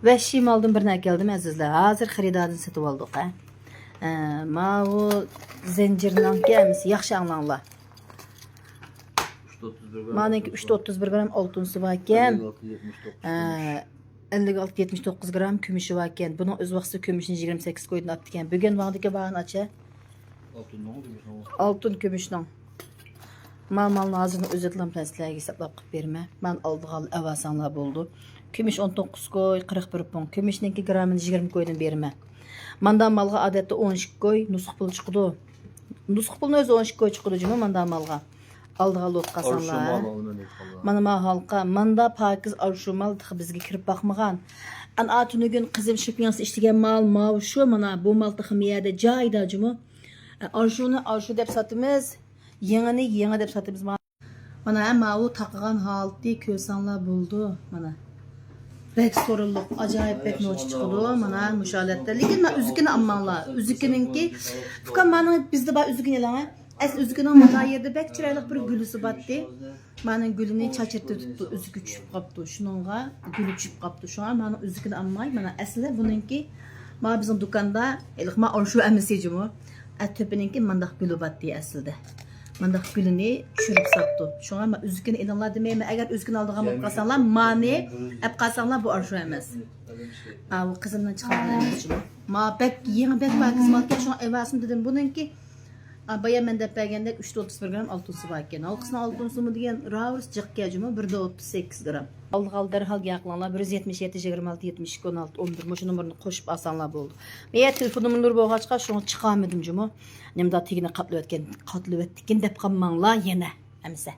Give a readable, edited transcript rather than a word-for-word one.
Vəhşi maldan birinə gəldim əzizlər. Hazır xəridarını satıb aldıq. Bu zincirdən gəlmiş, yaxşı anlanırlar. 331 gram altınsı var ekan. 56-79 gram gümüşü var ekan. Bunun öz vaxtı gümüşünü 28 qoydun aptı ekan. Bugün vaqtdakı bağını aça. Altın gümüşdən. Malın hazırını özətlərim sizlərə hesablab qıb vermə. Mən aldığım əvasanlar oldu. Gümüş 19 qoy, 41 pun. Gümüşningki gramını 20 qoydum vermə. Mandan malğa adətdə 12 qoy, nusux pul çıxdı. Nusux pulun özü 12 qoy çıxdı cümə mandan malğa. Aldığım lot qasanlar. Mana halqa, manda pakiz arşumal bizga kirib baxmağan. An atını gün qızım şıpyans iştigan mal şu mana bu mal tıxmiyada joyda cümə. Arşunu arşu deb satımız. Yeni deb satımız. Mana bu taqıgan haltı kösanlar buldu mana. Bek sorulluq, acayip bek noçu çıxıdı. Mana müşahidə. Lakin mən üzükünü ammanlar. Üzükününki fəqət mənim bizdə bax üzükün elənə. Əsl üzükünün mana yerdə bek çiraylıq bir gülüsü batdı. Mənim gülünü çaçırtdı tutdu, üzükü düşüb qapdı. Şununğa gülü düşüb qapdı. Şu an mənim üzükünü ammay. Mana əsli bununki ma bizim dükanda eliq ma arşu əmisicimi. Töpününki mandaq gülü batdı əslində. Mandaq gülünü çürüb sapdı. Şu an üzükünü elinlar deməyəm. Əgər üzükünü aldığım qalsanlar mani əb qalsanlar bu arşu emas. Bu qızımdan çıxardım. Ma bek yeni bek var qızım alıb şu an evasını dedim bununki baya mən də bəgəndə 331 gram altınsı var ekan. Alqısının altınsı mı degan Raus cıq gəlcimi 1.38 gram. Aldıq dərhal yaqlanlar 177 26 72 16 11 məşə nömrəni qoşub asanlar oldu. Məyə telefon nömrəni boğaçqa şunu çıxamadım cümə. Nemdə tigini qatlı etken dəb qammanlar yenə əmsə.